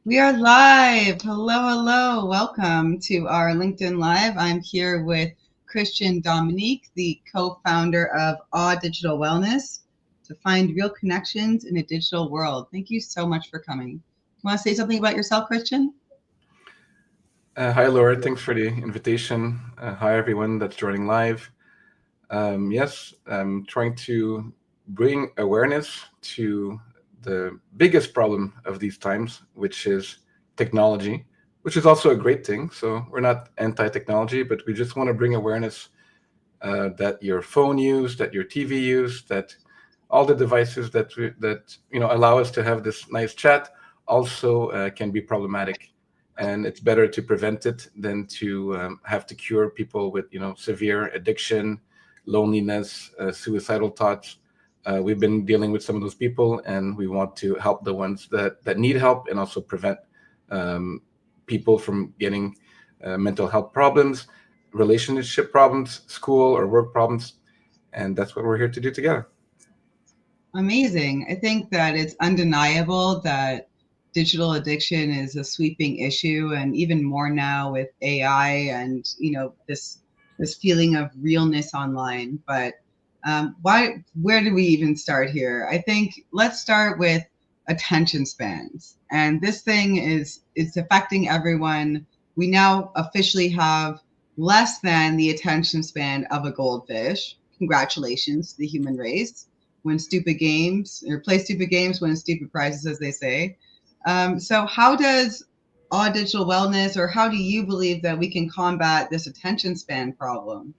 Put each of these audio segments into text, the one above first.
We are live. Hello, hello. Welcome to our LinkedIn Live. I'm here with Christian Dominique, the co-founder of Awe Digital Wellness, to find real connections in a digital world. Thank you so much for coming. You want to say something about yourself, Christian? Hi, Laura. Thanks for the invitation. Hi, everyone that's joining live. Yes, I'm trying to bring awareness to the biggest problem of these times, which is technology, which is also a great thing. So we're not anti-technology, but we just want to bring awareness that your phone use, that your TV use, that all the devices that allow us to have this nice chat also can be problematic, and it's better to prevent it than to have to cure people with severe addiction, loneliness, suicidal thoughts. We've been dealing with some of those people, and we want to help the ones that need help, and also prevent people from getting mental health problems, relationship problems, school or work problems, and that's what we're here to do together. Amazing. I think that it's undeniable that digital addiction is a sweeping issue, and even more now with AI and this feeling of realness online. But why? Where do we even start here? I think let's start with attention spans, and this thing is it's affecting everyone. We now officially have less than the attention span of a goldfish. Congratulations to the human race. Win stupid games or play stupid games, win stupid prizes, as they say. So, how does All Digital Wellness, or how do you believe that we can combat this attention span problem?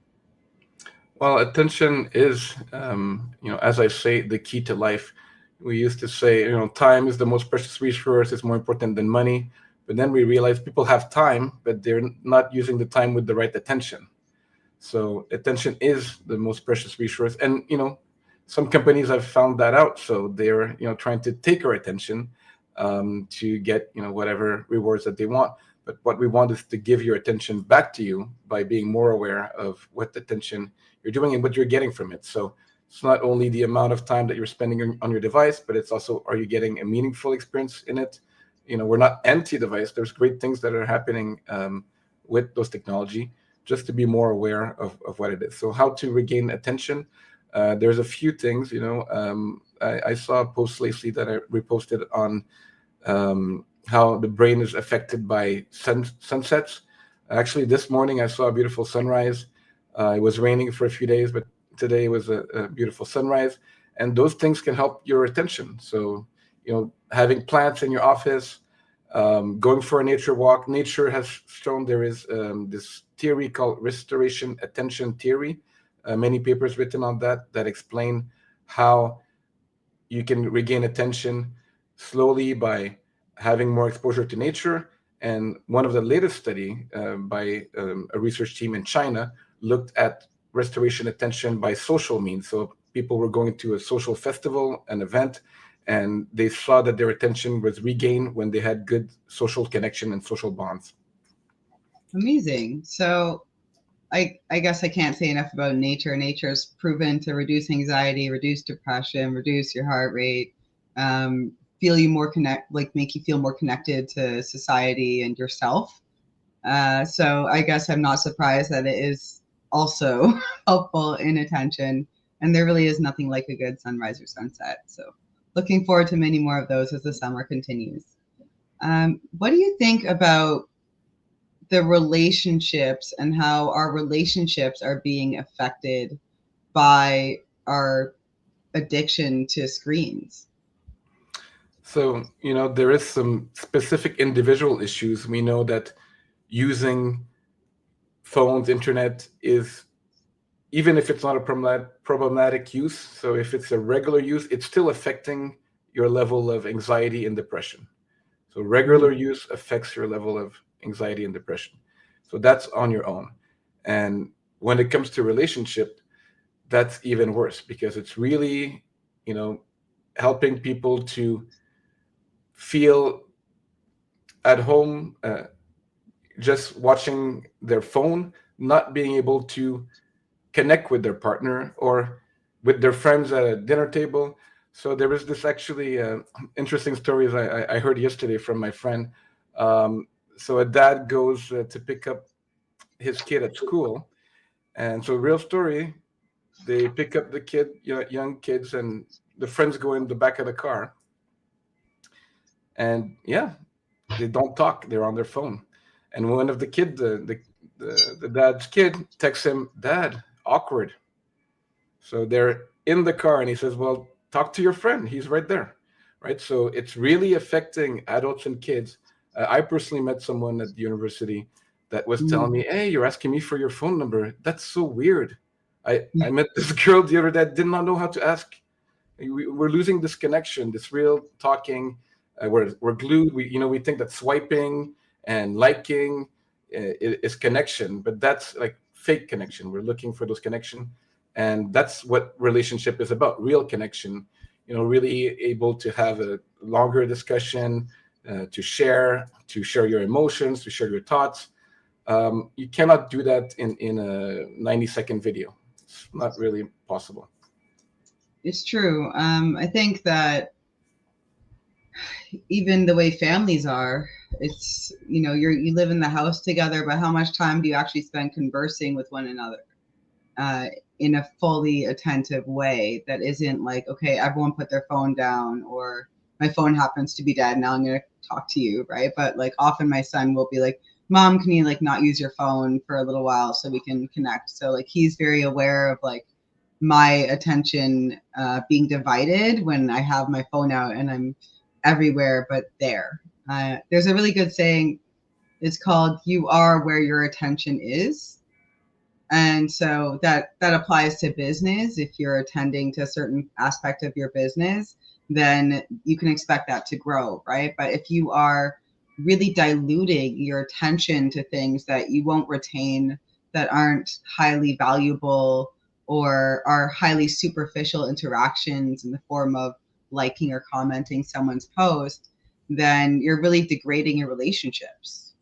Well, attention is, as I say, the key to life. We used to say, time is the most precious resource. It's more important than money. But then we realize people have time, but they're not using the time with the right attention. So attention is the most precious resource. And, some companies have found that out. So they're, trying to take our attention to get, whatever rewards that they want. But what we want is to give your attention back to you by being more aware of what attention you're doing and what you're getting from it. So it's not only the amount of time that you're spending on your device, but it's also, are you getting a meaningful experience in it? We're not anti-device. There's great things that are happening with those technology, just to be more aware of what it is. So how to regain attention? There's a few things. I saw a post lately that I reposted on how the brain is affected by sunsets. Actually, this morning I saw a beautiful sunrise. It was raining for a few days, but today was a beautiful sunrise. And those things can help your attention. So, having plants in your office, going for a nature walk. Nature has shown there is this theory called restoration attention theory. Many papers written on that explain how you can regain attention slowly by having more exposure to nature. And one of the latest study by a research team in China looked at restoration attention by social means. So people were going to a social festival, an event, and they saw that their attention was regained when they had good social connection and social bonds. Amazing. So, I guess I can't say enough about nature. Nature is proven to reduce anxiety, reduce depression, reduce your heart rate, feel you more make you feel more connected to society and yourself. So I guess I'm not surprised that it is also helpful in attention. And there really is nothing like a good sunrise or sunset. So looking forward to many more of those as the summer continues. What do you think about the relationships and how our relationships are being affected by our addiction to screens? So, there is some specific individual issues. We know that using phones, internet is, even if it's not a problematic use, so if it's a regular use, it's still affecting your level of anxiety and depression. So regular use affects your level of anxiety and depression. So that's on your own. And when it comes to relationship, that's even worse, because it's really, helping people to feel at home, just watching their phone, not being able to connect with their partner or with their friends at a dinner table. So there was this actually interesting stories I heard yesterday from my friend. So a dad goes to pick up his kid at school, and so real story, they pick up the kid, young kids, and the friends go in the back of the car, and yeah, they don't talk. They're on their phone, and one of the kid, the dad's kid, texts him, "Dad, awkward." So they're in the car, and he says, "Well, talk to your friend. He's right there." Right. So it's really affecting adults and kids. I personally met someone at the university that was telling Mm. me, "Hey, you're asking me for your phone number. That's so weird." I met this girl the other day that did not know how to ask. We're losing this connection, this real talking. We're glued. We think that swiping and liking is connection, but that's like fake connection. We're looking for those connection, and that's what relationship is about. Real connection. Really able to have a longer discussion, to share your emotions, to share your thoughts. You cannot do that in a 90-second video. It's not really possible. It's true. I think that even the way families are, it's, you live in the house together, but how much time do you actually spend conversing with one another uh, in a fully attentive way that isn't like, okay, everyone put their phone down, or my phone happens to be dead, now I'm going to talk to you, right? But like often my son will be like, Mom, can you like not use your phone for a little while so we can connect? So like he's very aware of like my attention being divided when I have my phone out and I'm everywhere but there. There's a really good saying. It's called "You are where your attention is," and so that applies to business. If you're attending to a certain aspect of your business, then you can expect that to grow, right? But if you are really diluting your attention to things that you won't retain, that aren't highly valuable, or are highly superficial interactions in the form of liking or commenting someone's post, then you're really degrading your relationships.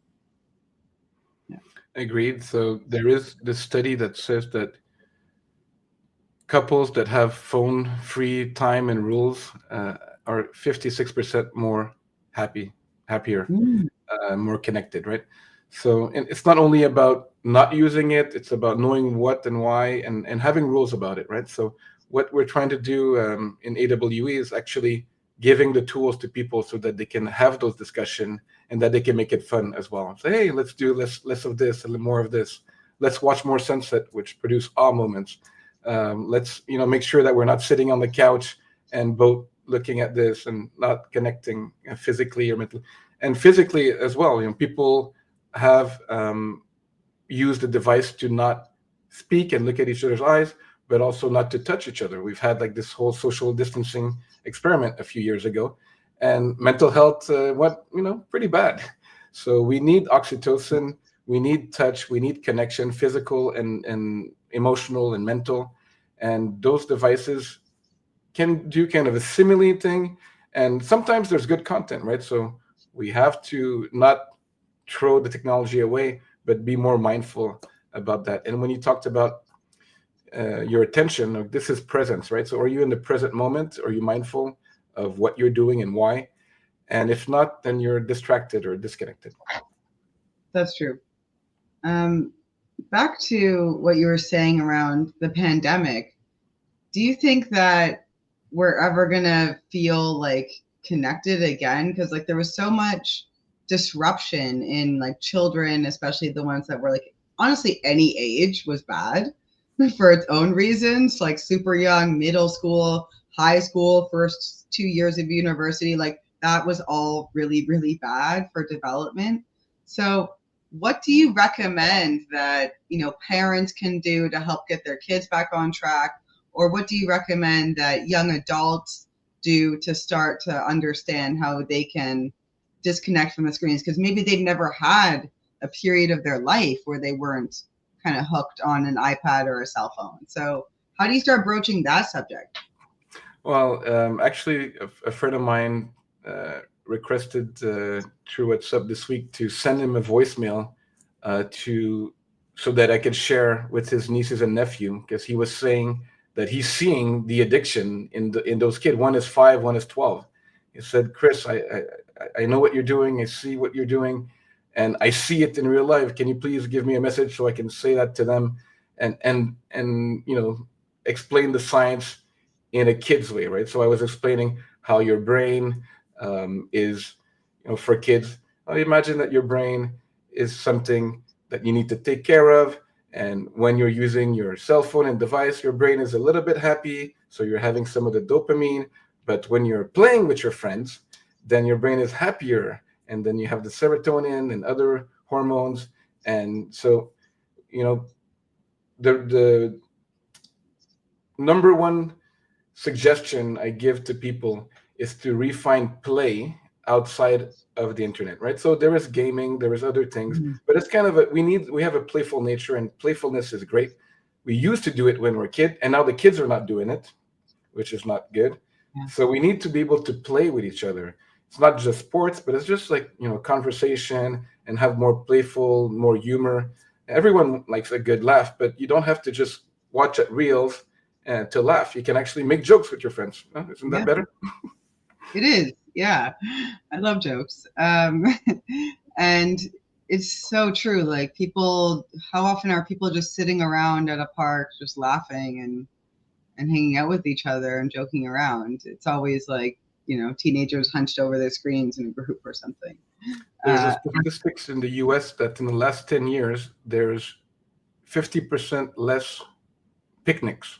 Yeah. Agreed. So there is this study that says that couples that have phone-free time and rules are 56% more happy, happier, Mm. more connected, right? So and it's not only about not using it; it's about knowing what and why, and having rules about it, right? So what we're trying to do in AWE is actually giving the tools to people so that they can have those discussion and that they can make it fun as well. Say, hey, let's do less of this and more of this. Let's watch more sunset, which produce awe moments. Let's make sure that we're not sitting on the couch and both looking at this and not connecting physically or mentally, and physically as well. People have used the device to not speak and look at each other's eyes, but also not to touch each other. We've had like this whole social distancing experiment a few years ago, and mental health went pretty bad. So we need oxytocin, we need touch, we need connection, physical and emotional and mental, and those devices can do kind of a simile thing, and sometimes there's good content, right? So we have to not throw the technology away, but be more mindful about that. And when you talked about your attention, like, this is presence, right? So are you in the present moment? Are you mindful of what you're doing and why? And if not, then you're distracted or disconnected. That's true. Um, Back to what you were saying around the pandemic, do you think that we're ever gonna feel like connected again? Because like there was so much disruption in like children, especially the ones that were like, honestly, any age was bad for its own reasons, like super young, middle school, high school, first 2 years of university, like that was all really, really bad for development. So what do you recommend that parents can do to help get their kids back on track, or what do you recommend that young adults do to start to understand how they can disconnect from the screens? Because maybe they've never had a period of their life where they weren't kind of hooked on an iPad or a cell phone. So, how do you start broaching that subject? Well, actually, a friend of mine requested through WhatsApp this week to send him a voicemail to so that I could share with his nieces and nephew, because he was saying that he's seeing the addiction in those kids. One is 5, one is 12. He said, Chris, I know what you're doing. I see what you're doing, and I see it in real life. Can you please give me a message so I can say that to them, and explain the science in a kid's way, right? So I was explaining how your brain is, for kids. I imagine that your brain is something that you need to take care of. And when you're using your cell phone and device, your brain is a little bit happy. So you're having some of the dopamine. But when you're playing with your friends, then your brain is happier. And then you have the serotonin and other hormones. And so, the number one suggestion I give to people is to refine play outside of the internet, right? So there is gaming, there is other things, Mm, but it's kind of we have a playful nature, and playfulness is great. We used to do it when we're a kid, and now the kids are not doing it, which is not good. yeah, So we need to be able to play with each other. It's not just sports, but it's just like, conversation, and have more playful, more humor. Everyone likes a good laugh, but you don't have to just watch at reels to laugh. You can actually make jokes with your friends. Isn't that yeah, better? it is. Yeah, I love jokes. And it's so true. Like people, how often are people just sitting around at a park, just laughing and hanging out with each other and joking around? It's always like, teenagers hunched over their screens in a group or something. There's a Uh, statistics in the US that in the last 10 years, there's 50% less picnics.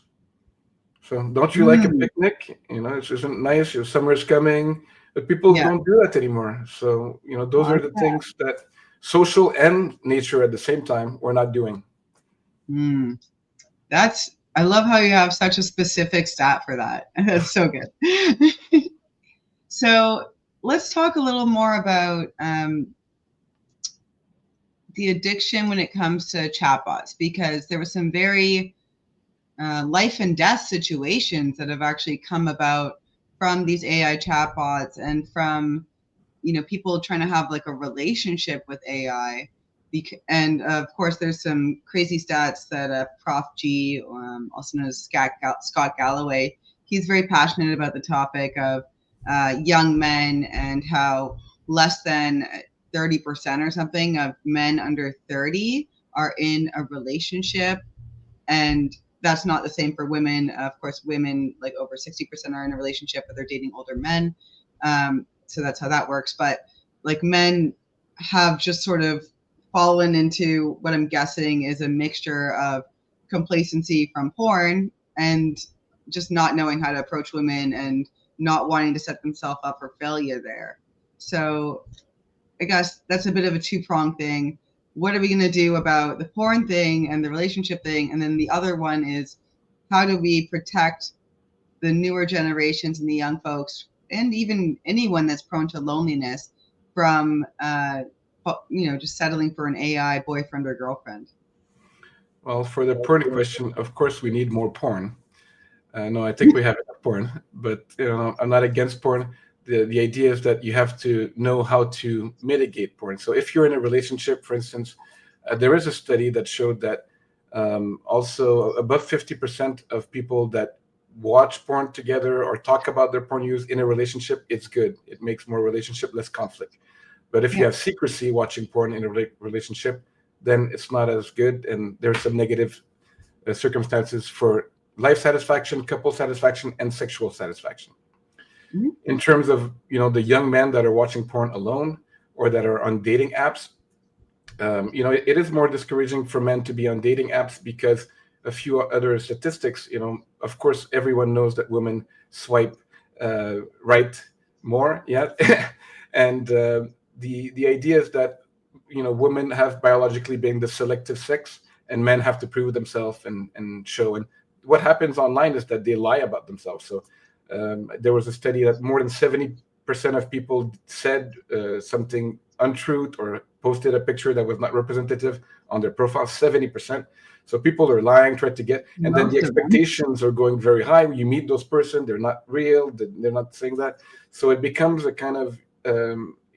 So don't you like a mm, picnic? It isn't nice. Your summer's coming, but people yeah. don't do that anymore. So, those Well, are the things that social and nature at the same time we're not doing. mm, I love how you have such a specific stat for that. That's so good. So let's talk a little more about the addiction when it comes to chatbots, because there were some very life and death situations that have actually come about from these AI chatbots and from people trying to have like a relationship with AI. And of course, there's some crazy stats that Prof G, also known as Scott Galloway, he's very passionate about the topic of young men and how less than 30% or something of men under 30 are in a relationship. And that's not the same for women. Of course, women like over 60% are in a relationship, but they're dating older men. So that's how that works. But like men have just sort of fallen into what I'm guessing is a mixture of complacency from porn and just not knowing how to approach women and not wanting to set themselves up for failure there. So I guess that's a bit of a two-pronged thing. What are we going to do about the porn thing and the relationship thing? And then the other one is, how do we protect the newer generations and the young folks, and even anyone that's prone to loneliness, from just settling for an AI boyfriend or girlfriend? Well, for the porn question, of course, we need more porn. No, I think we have enough porn, but I'm not against porn. The idea is that you have to know how to mitigate porn. So if you're in a relationship, for instance, there is a study that showed that also above 50% of people that watch porn together or talk about their porn use in a relationship, it's good. It makes more relationship, less conflict. But if you Yeah. have secrecy watching porn in a relationship, then it's not as good, and there's some negative circumstances for life satisfaction, couple satisfaction, and sexual satisfaction. Mhm. In terms of the young men that are watching porn alone or that are on dating apps, it is more discouraging for men to be on dating apps because a few other statistics. Of course, everyone knows that women swipe right more, yeah, and the idea is that women have biologically been the selective sex, and men have to prove themselves and show. And what happens online is that they lie about themselves. So there was a study that more than 70% of people said something untruth or posted a picture that was not representative on their profile. 70%. So people are lying, trying to get, and then the Most of them. expectations are going very high. You meet those person, they're not real, they're not saying that. So it becomes a kind of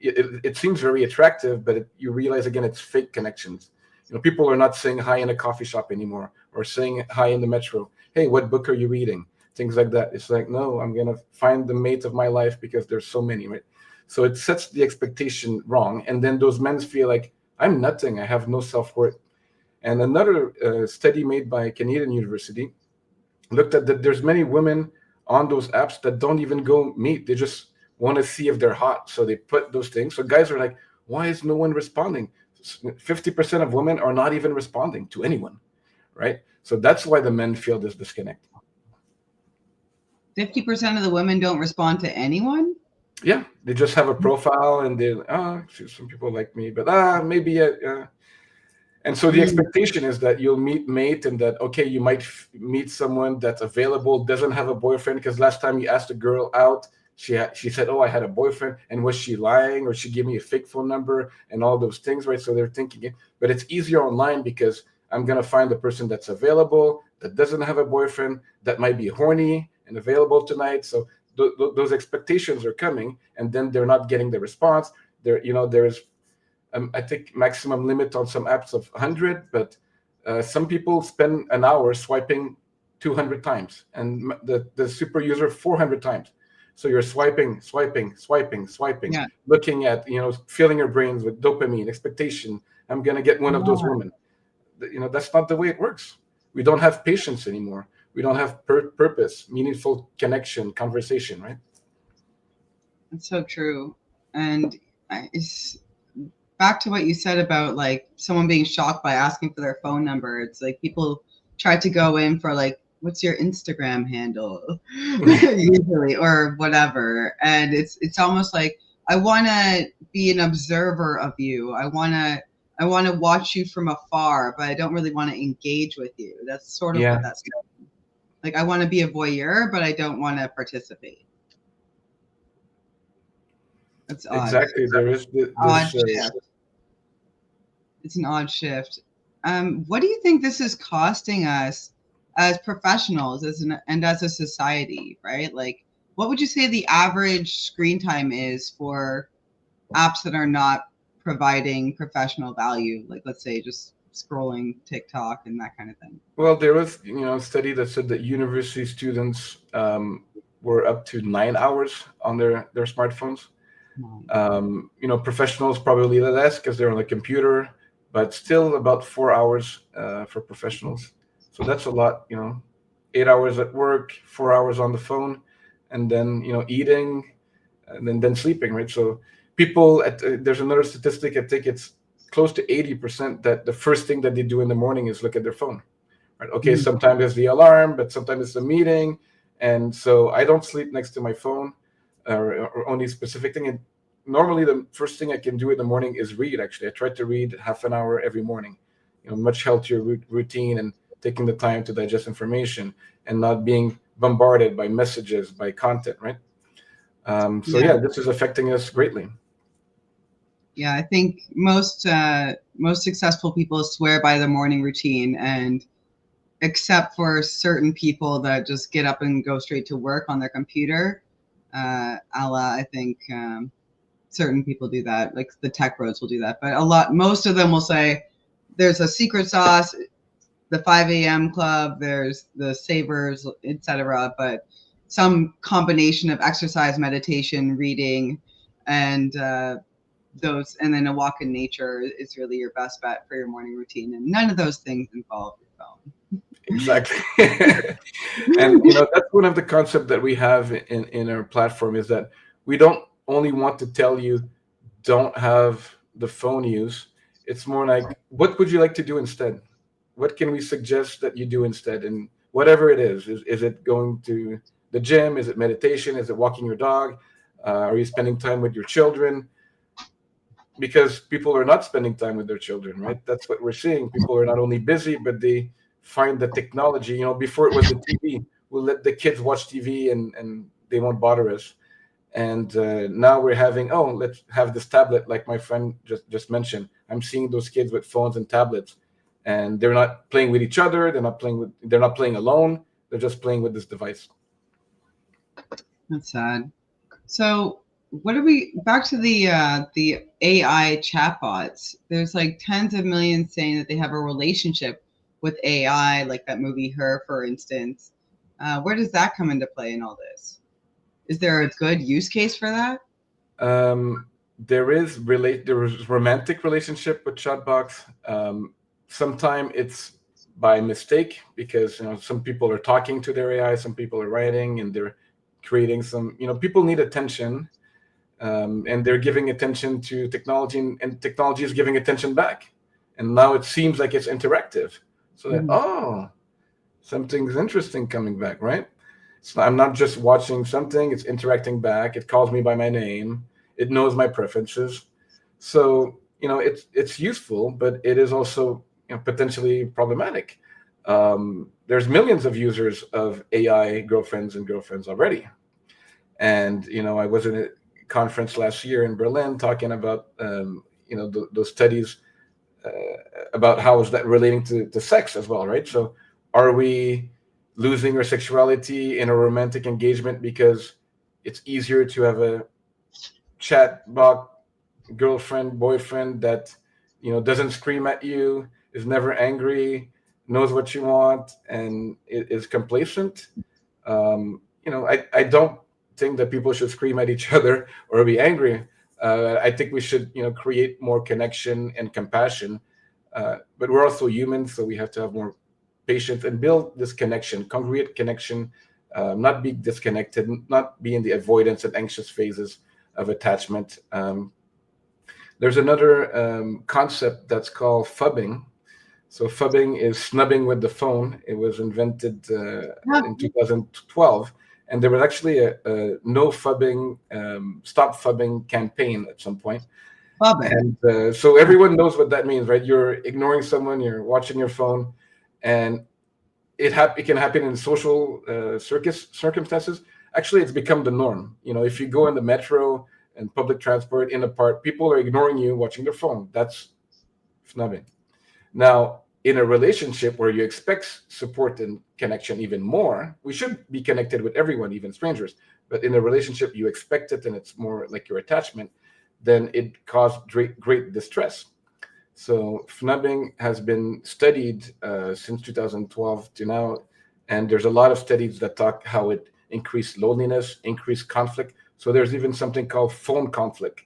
it seems very attractive, but you realize again it's fake connections. People are not saying hi in a coffee shop anymore, or saying hi in the metro. Hey, what book are you reading? Things like that. It's like, no, I'm gonna find the mate of my life because there's so many, right? So it sets the expectation wrong, and then those men feel like, I'm nothing. I have no self-worth. And another study made by Canadian University looked at that there's many women on those apps that don't even go meet. They just want to see if they're hot. So they put those things. So guys are like, why is no one responding? 50% of women are not even responding to anyone, right? So that's why the men feel this disconnect. 50% of the women don't respond to anyone? Yeah, they just have a profile and they, some people like me, but maybe, and so the expectation is that you'll meet mate, and that, okay, you might meet someone that's available, doesn't have a boyfriend, because last time you asked a girl out, she said, oh, I had a boyfriend, and was she lying, or she gave me a fake phone number and all those things, right? So they're thinking it, but it's easier online because I'm gonna find the person that's available, that doesn't have a boyfriend, that might be horny and available tonight. So those expectations are coming, and then they're not getting the response. There's I think maximum limit on some apps of 100, but some people spend an hour swiping 200 times, and the super user 400 times. So you're swiping, Yeah. looking at, filling your brains with dopamine, expectation. I'm gonna get one of those women. That's not the way it works. We don't have patience anymore. We don't have purpose, meaningful connection, conversation, right? That's so true. And it's back to what you said about like someone being shocked by asking for their phone number. It's like people try to go in for like, what's your Instagram handle? Usually, or whatever. And it's almost like, I want to be an observer of you. I want to watch you from afar, but I don't really want to engage with you. That's sort of what Yeah, that's like. I want to be a voyeur, but I don't want to participate. That's odd. exactly. There is Odd this. shift. It's an odd shift. What do you think this is costing us as professionals, and as a society, right? Like, what would you say the average screen time is for apps that are not providing professional value? Like, let's say just scrolling TikTok and that kind of thing. Well, there was, a study that said that university students were up to 9 hours on their smartphones. Professionals probably less because they're on the computer, but still about 4 hours for professionals. So that's a lot, 8 hours at work, 4 hours on the phone, and then, eating, and then sleeping, right? So people there's another statistic, I think it's close to 80% that the first thing that they do in the morning is look at their phone. Right? Okay, sometimes it's the alarm, but sometimes it's the meeting. And so I don't sleep next to my phone, or only specific thing. And normally the first thing I can do in the morning is read. Actually, I try to read half an hour every morning. Much healthier routine, and taking the time to digest information and not being bombarded by messages, by content, right? So this is affecting us greatly. Yeah, I think most successful people swear by the morning routine, and except for certain people that just get up and go straight to work on their computer, I think certain people do that. Like the tech bros will do that, but most of them will say there's a secret sauce, the 5 a.m. club, there's the savers, etc. But some combination of exercise, meditation, reading, and those, and then a walk in nature is really your best bet for your morning routine. And none of those things involve your phone. Exactly. And that's one of the concepts that we have in our platform, is that we don't only want to tell you don't have the phone use. It's more like, what would you like to do instead? What can we suggest that you do instead? And whatever it is it going to the gym? Is it meditation? Is it walking your dog? Are you spending time with your children? Because people are not spending time with their children, right? That's what we're seeing. People are not only busy, but they find the technology. Before it was the TV. We'll let the kids watch TV, and they won't bother us. And now we're having, let's have this tablet, like my friend just mentioned. I'm seeing those kids with phones and tablets, and they're not playing with each other. They're not playing alone. They're just playing with this device. That's sad. So what are we back to the AI chatbots? There's like tens of millions saying that they have a relationship with AI, like that movie Her, for instance. Where does that come into play in all this? Is there a good use case for that? Um, there is romantic relationship with chatbots. Sometimes it's by mistake because some people are talking to their AI, some people are writing, and they're creating some. People need attention, and they're giving attention to technology, and technology is giving attention back. And now it seems like it's interactive. So that Mhm. something's interesting coming back, right? So I'm not just watching something; it's interacting back. It calls me by my name. It knows my preferences. So it's useful, but it is also potentially problematic. There's millions of users of AI girlfriends and girlfriends already, and I was in a conference last year in Berlin talking about those studies uh, about how is that relating to sex as well, right? So are we losing our sexuality in a romantic engagement because it's easier to have a chat bot girlfriend, boyfriend that doesn't scream at you, is never angry, knows what you want, and is complacent? I don't think that people should scream at each other or be angry. I think we should create more connection and compassion. But we're also human, so we have to have more patience and build this connection, congruent connection, not be disconnected, not be in the avoidance and anxious phases of attachment. There's another concept that's called fubbing. So fubbing is snubbing with the phone. It was invented Yeah, in 2012, and there was actually a no fubbing, stop fubbing campaign at some point. bobbing. And so everyone knows what that means, right? You're ignoring someone, you're watching your phone, and it can happen in social circumstances. Actually, it's become the norm. If you go in the metro and public transport in a park, people are ignoring you watching their phone. That's snubbing. Now, in a relationship where you expect support and connection even more, we should be connected with everyone, even strangers. But in a relationship, you expect it and it's more like your attachment, then it causes great distress. So snubbing has been studied since 2012 to now, and there's a lot of studies that talk how it increased loneliness, increased conflict. So there's even something called phone conflict.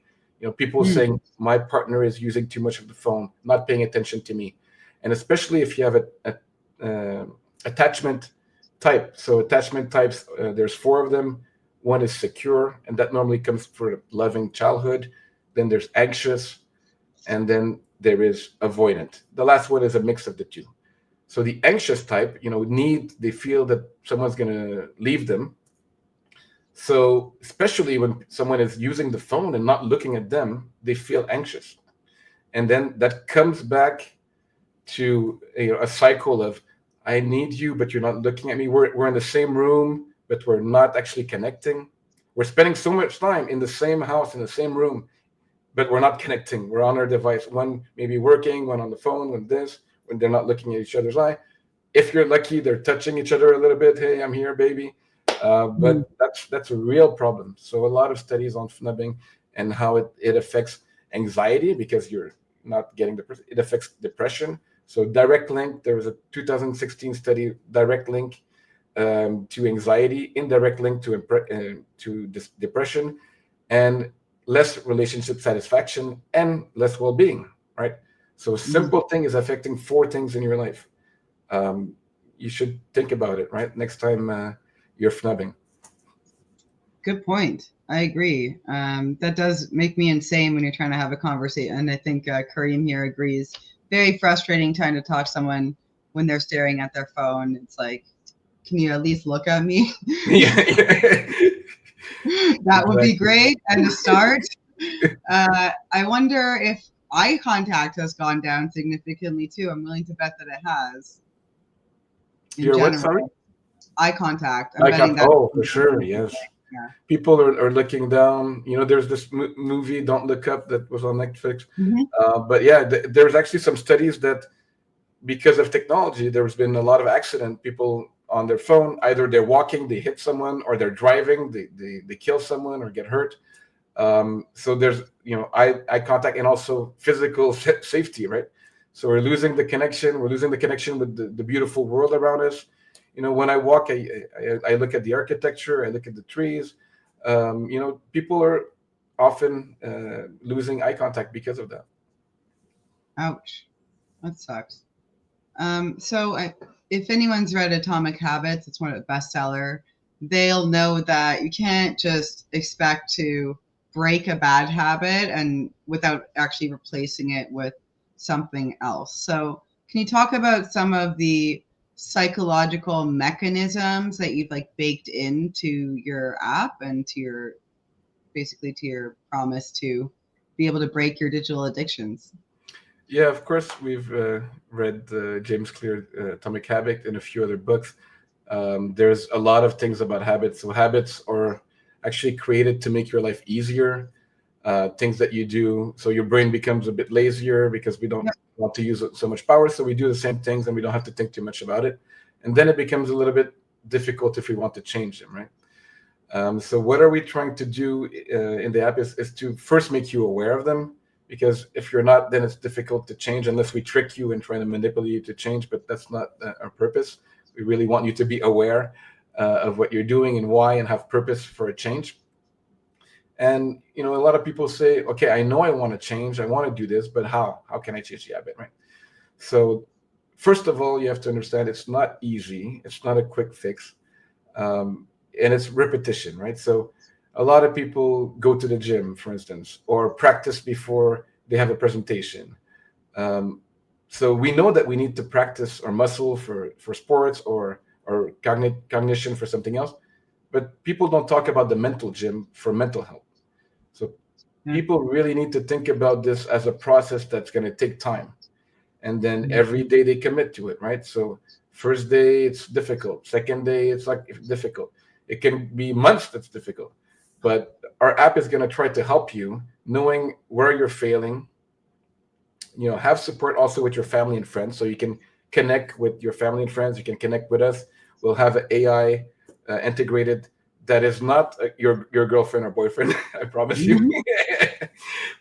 People Mm. saying my partner is using too much of the phone, not paying attention to me, and especially if you have a attachment type. So attachment types, there's four of them. One is secure, and that normally comes for loving childhood. Then there's anxious, and then there is avoidant. The last one is a mix of the two. So the anxious type, they feel that someone's going to leave them. So especially when someone is using the phone and not looking at them, they feel anxious. And then that comes back to a cycle of I need you, but you're not looking at me. We're in the same room, but we're not actually connecting. We're spending so much time in the same house, in the same room, but we're not connecting. We're on our device. One maybe working, one on the phone, when they're not looking at each other's eye. If you're lucky, they're touching each other a little bit. Hey, I'm here, baby. Mm. But that's a real problem. So a lot of studies on snubbing and how it affects anxiety because you're not getting it affects depression. So direct link. There was a 2016 study, direct link to anxiety, indirect link to depression, and less relationship satisfaction and less well-being. Right. So a Mm. simple thing is affecting four things in your life. Um, you should think about it. Right. Next time you're snubbing. Good point. I agree. That does make me insane when you're trying to have a conversation. And I think Kareem here agrees. Very frustrating trying to talk to someone when they're staring at their phone. It's like, can you at least look at me? Yeah. That would be Exactly. great. And to start, I wonder if eye contact has gone down significantly too. I'm willing to bet that it has in You're what? general. Sorry. Eye contact. I'm I betting can't. that. Oh, for sure. Yes. Yeah. People are looking down. There's this movie, Don't Look Up, that was on Netflix. Mhm. But yeah, there's actually some studies that because of technology, there's been a lot of accident. People on their phone, either they're walking, they hit someone, or they're driving, they kill someone or get hurt. So there's, eye contact and also physical safety, right? So we're losing the connection. We're losing the connection with the beautiful world around us. When I walk, I look at the architecture, I look at the trees. People are often losing eye contact because of that. Ouch, that sucks. If anyone's read Atomic Habits, it's one of the bestseller. They'll know that you can't just expect to break a bad habit and without actually replacing it with something else. So, can you talk about some of the psychological mechanisms that you've like baked into your app and to your basically to your promise to be able to break your digital addictions? Yeah, of course, we've read James Clear, Atomic Habit, and a few other books. There's a lot of things about habits. So habits are actually created to make your life easier. Things that you do, so your brain becomes a bit lazier because we don't want to use so much power. So we do the same things and we don't have to think too much about it. And then it becomes a little bit difficult if we want to change them, right? So what are we trying to do in the app is to first make you aware of them, because if you're not, then it's difficult to change unless we trick you and try to manipulate you to change. But that's not our purpose. We really want you to be aware of what you're doing and why, and have purpose for a change. And a lot of people say, okay, I know I want to change, I want to do this, but how can I change the habit, right? So first of all, you have to understand it's not easy, it's not a quick fix, and it's repetition, right? So a lot of people go to the gym, for instance, or practice before they have a presentation. So we know that we need to practice our muscle for sports, or cognition for something else, but people don't talk about the mental gym for mental health. So people really need to think about this as a process that's going to take time. And then every day they commit to it, right? So first day it's difficult. Second day it's like difficult. It can be months that's difficult. But our app is going to try to help you knowing where you're failing. Have support also with your family and friends, so you can connect with your family and friends. You can connect with us. We'll have an AI integrated that is not your girlfriend or boyfriend, I promise you.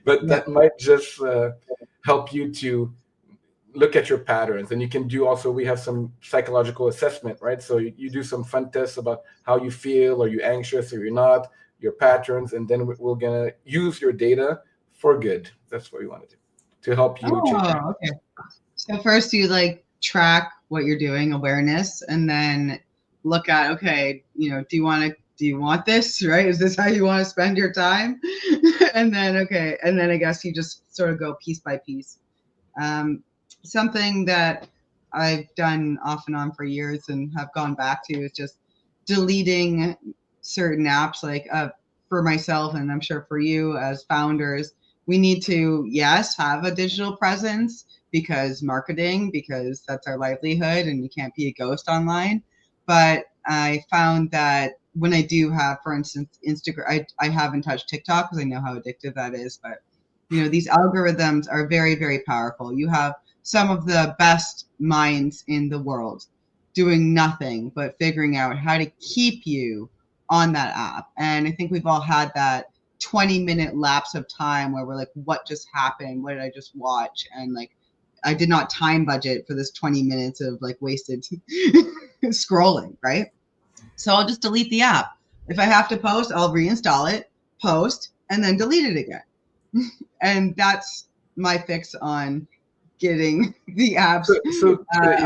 But that might just help you to look at your patterns. And you can do also, we have some psychological assessment, right? So you do some fun tests about how you feel. Are you anxious or you're not, your patterns, and then we're going to use your data for good. That's what we want to do, to help you change. Oh, okay. So first you like track what you're doing, awareness, and then look at, okay, do you want this, right? Is this how you want to spend your time? And then I guess you just sort of go piece by piece. Something that I've done off and on for years and have gone back to is just deleting certain apps, like for myself, and I'm sure for you as founders, we need to, yes, have a digital presence because marketing, because that's our livelihood and you can't be a ghost online. But I found that when I do have, for instance, Instagram, I haven't touched TikTok because I know how addictive that is. But, these algorithms are very, very powerful. You have some of the best minds in the world doing nothing but figuring out how to keep you on that app. And I think we've all had that 20-minute lapse of time where we're like, what just happened? What did I just watch? And like, I did not time budget for this 20 minutes of like wasted scrolling, right? So I'll just delete the app. If I have to post, I'll reinstall it, post, and then delete it again. And that's my fix on getting the apps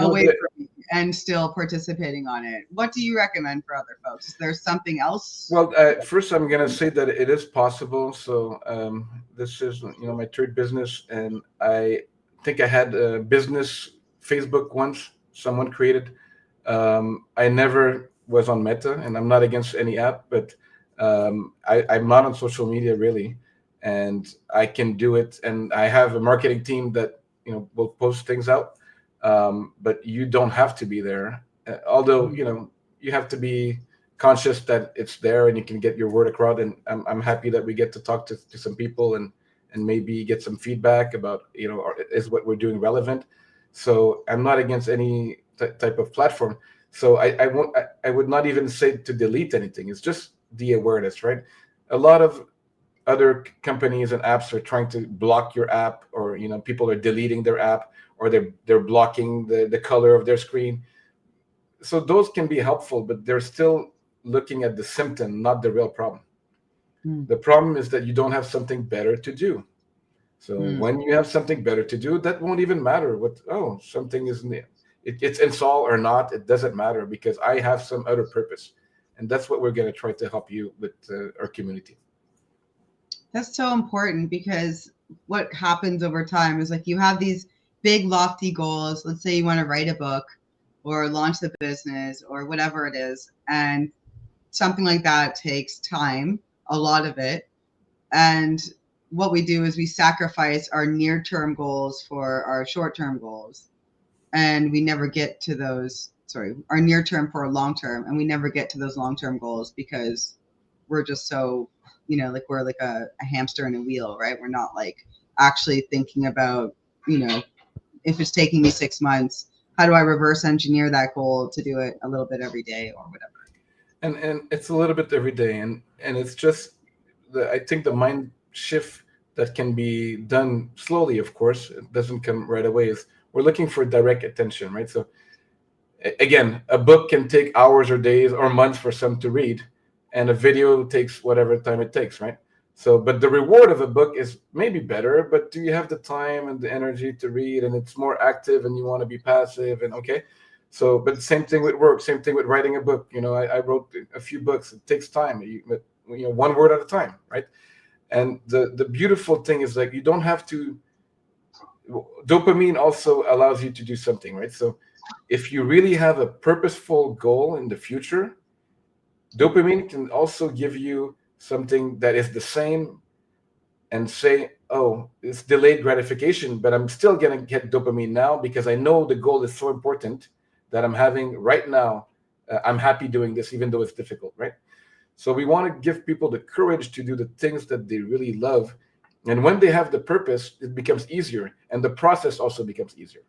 away from me and still participating on it. What do you recommend for other folks? Is there something else? Well, first I'm going to say that it is possible. So this is, my third business, and I think I had a business Facebook once someone created. I never was on Meta, and I'm not against any app, but I'm not on social media really, and I can do it. And I have a marketing team that will post things out, but you don't have to be there. Although you have to be conscious that it's there and you can get your word across. And I'm happy that we get to talk to some people and maybe get some feedback about is what we're doing relevant. So I'm not against any type of platform. So I would not even say to delete anything. It's just the awareness, right? A lot of other companies and apps are trying to block your app, or people are deleting their app, or they're blocking the color of their screen. So those can be helpful, but they're still looking at the symptom, not the real problem. Mm. The problem is that you don't have something better to do. So Mm. when you have something better to do, that won't even matter what, something isn't it's install or not, it doesn't matter, because I have some other purpose. And that's what we're going to try to help you with our community. That's so important, because what happens over time is, like, you have these big lofty goals. Let's say you want to write a book or launch the business or whatever it is. And something like that takes time, a lot of it. And what we do is we sacrifice our near-term goals for our short-term goals. And we never get to those, sorry, our near-term for our long-term. And we never get to those long-term goals because we're just so, like we're like a hamster in a wheel, right? We're not like actually thinking about, if it's taking me 6 months, how do I reverse engineer that goal to do it a little bit every day or whatever? And it's a little bit every day, and it's just I think the mind shift that can be done slowly, of course, it doesn't come right away, is we're looking for direct attention, right? So again, a book can take hours or days or months for some to read, and a video takes whatever time it takes, right? So, but the reward of a book is maybe better, but do you have the time and the energy to read? And it's more active, and you want to be passive, and okay. So, but same thing with work, same thing with writing a book. I wrote a few books. It takes time, but one word at a time, right? And the beautiful thing is, like, you don't have to. Dopamine also allows you to do something, right? So if you really have a purposeful goal in the future, dopamine can also give you something that is the same, and say, oh, it's delayed gratification, but I'm still going to get dopamine now because I know the goal is so important that I'm having right now. I'm happy doing this, even though it's difficult, right? So we want to give people the courage to do the things that they really love. And when they have the purpose, it becomes easier, and the process also becomes easier.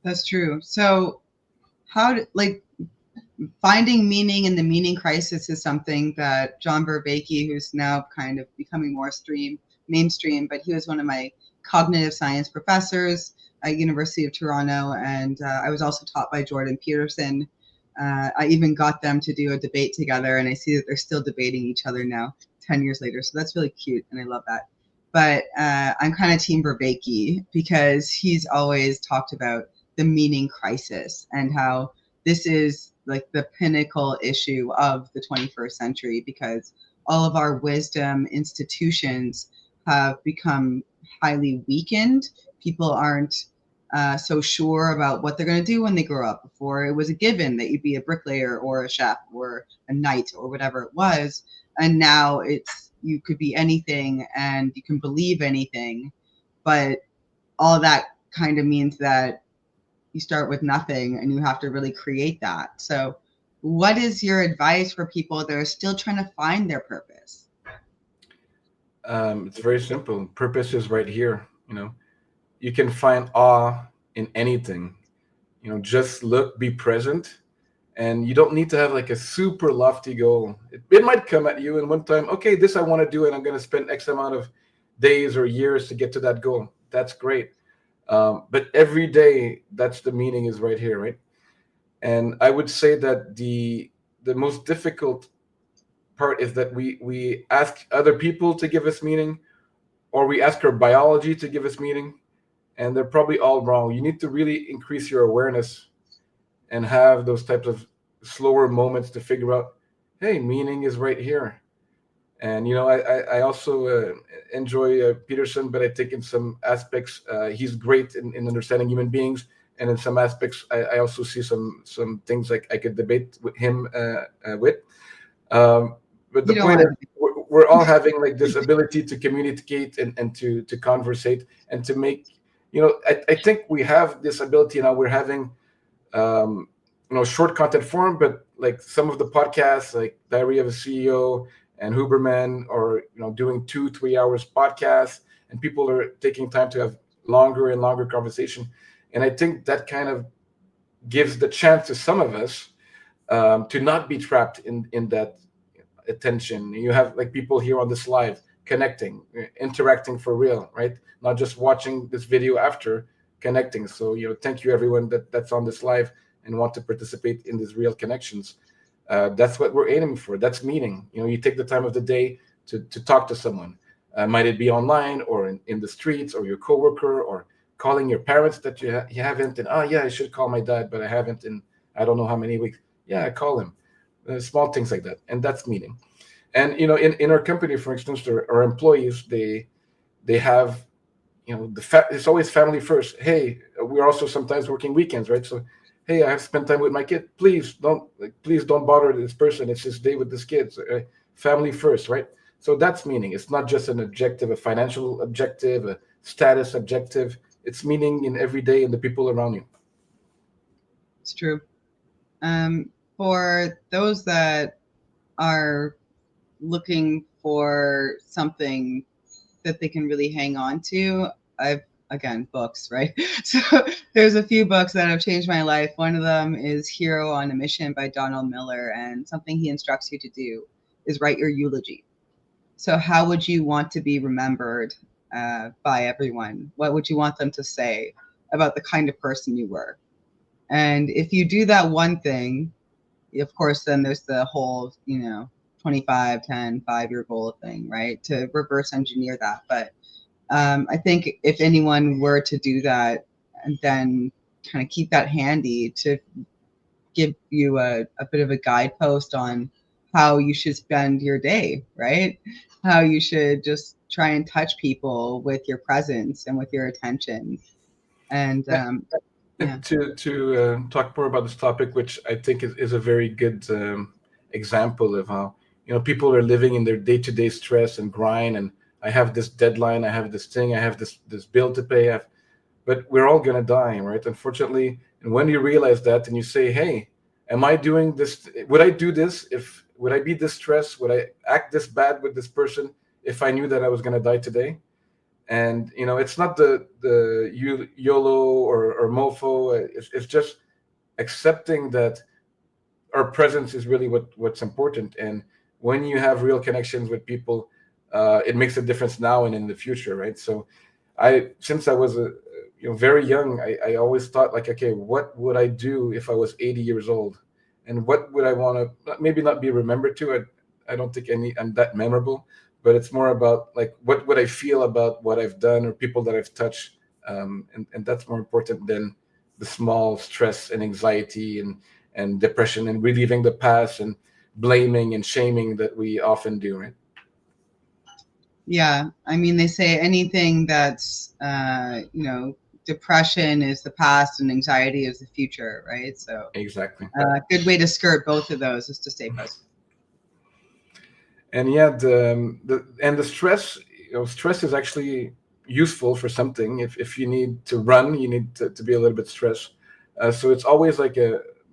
That's true. So like, finding meaning in the meaning crisis is something that John Vervaeke, who's now kind of becoming more mainstream, but he was one of my cognitive science professors at University of Toronto, and I was also taught by Jordan Peterson. I even got them to do a debate together, and I see that they're still debating each other now, 10 years later. So that's really cute, and I love that. But I'm kind of team Vervaeke, because he's always talked about the meaning crisis and how this is like the pinnacle issue of the 21st century, because all of our wisdom institutions have become highly weakened. People aren't so sure about what they're going to do when they grow up. Before, it was a given that you'd be a bricklayer or a chef or a knight or whatever it was. And now you could be anything and you can believe anything. But all that kind of means that you start with nothing and you have to really create that. So what is your advice for people that are still trying to find their purpose? It's very simple. Purpose is right here. You can find awe in anything. Just look, be present, and you don't need to have like a super lofty goal. It might come at you in one time. Okay, this I want to do, and I'm going to spend X amount of days or years to get to that goal. That's great. But every day, that's the meaning is right here, right? And I would say that the most difficult part is that we ask other people to give us meaning, or we ask our biology to give us meaning, and they're probably all wrong. You need to really increase your awareness and have those types of slower moments to figure out, hey, meaning is right here. And I also enjoy Peterson, but I think in some aspects he's great in understanding human beings, and in some aspects I also see some things like I could debate with him with. But You the don't point want is, we're all having like this ability to communicate and to conversate and to make. I think we have this ability now. We're having short content form, but like some of the podcasts, like Diary of a CEO and Huberman, or doing 2-3 hours podcasts, and people are taking time to have longer and longer conversation. And I think that kind of gives the chance to some of us to not be trapped in that attention. You have like people here on this live connecting, interacting for real, right? Not just watching this video after, connecting. So thank you everyone that's on this live and want to participate in these real connections. That's what we're aiming for. That's meeting. You take the time of the day to talk to someone. Might it be online or in the streets, or your coworker, or calling your parents that you haven't. And yeah, I should call my dad, but I haven't in I don't know how many weeks. Yeah, I call him. Small things like that, and that's meeting. And in our company, for instance, our employees, they have it's always family first. Hey, we're also sometimes working weekends, right? So hey, I have spent time with my kid. Please don't bother this person. It's his day with his kids. Family first, right? So that's meaning. It's not just an objective, a financial objective, a status objective. It's meaning in every day and the people around you. It's true. For those that are looking for something that they can really hang on to, again, books, right? So there's a few books that have changed my life. One of them is Hero on a Mission by Donald Miller, and something he instructs you to do is write your eulogy. So how would you want to be remembered by everyone? What would you want them to say about the kind of person you were? And if you do that one thing, of course, then there's the whole, 25, 10, 5-year goal thing, right? To reverse engineer that. But I think if anyone were to do that, and then kind of keep that handy to give you a bit of a guidepost on how you should spend your day, right? How you should just try and touch people with your presence and with your attention. And yeah. To talk more about this topic, which I think is a very good example of how people are living in their day-to-day stress and grind, and I have this deadline, I have this thing, I have this bill to pay, but we're all gonna die, right? Unfortunately. And when you realize that and you say, hey, am I doing this? Would I do this? Would I be this stressed? Would I act this bad with this person if I knew that I was gonna die today? And it's not the YOLO or MOFO. It's just accepting that our presence is really what's important. And when you have real connections with people, it makes a difference now and in the future, right? So since I was very young, I always thought like, okay, what would I do if I was 80 years old, and what would I want to maybe not be remembered to? I don't think I'm that memorable, but it's more about like what would I feel about what I've done or people that I've touched, and that's more important than the small stress and anxiety and depression and reliving the past and blaming and shaming that we often do, right? Yeah, I mean, they say anything that's depression is the past and anxiety is the future, right? So exactly, a good way to skirt both of those is to stay present. And yeah, the stress, stress is actually useful for something. If you need to run, you need to be a little bit stressed. So it's always like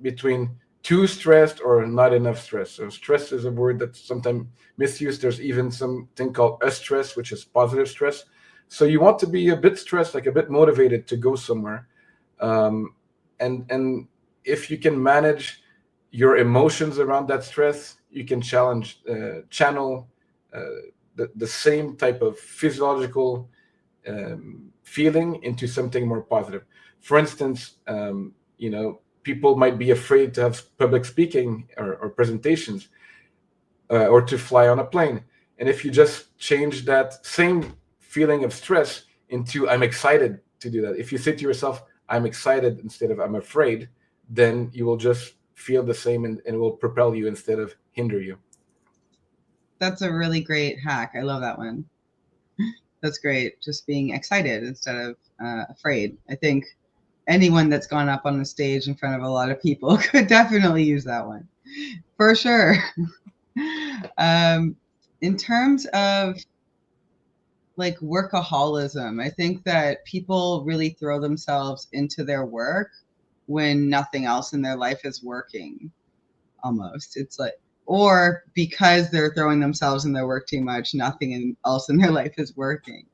between too stressed or not enough stress. So stress is a word that's sometimes misused. There's even something called stress, which is positive stress. So you want to be a bit stressed, like a bit motivated to go somewhere. And if you can manage your emotions around that stress, you can channel the same type of physiological feeling into something more positive. For instance, people might be afraid to have public speaking or presentations, or to fly on a plane. And if you just change that same feeling of stress into I'm excited to do that, if you say to yourself, I'm excited instead of I'm afraid, then you will just feel the same, and it will propel you instead of hinder you. That's a really great hack. I love that one. That's great. Just being excited instead of afraid. I think anyone that's gone up on the stage in front of a lot of people could definitely use that one for sure. In terms of like workaholism, I think that people really throw themselves into their work when nothing else in their life is working. Almost, it's like, or because they're throwing themselves in their work too much, nothing else in their life is working.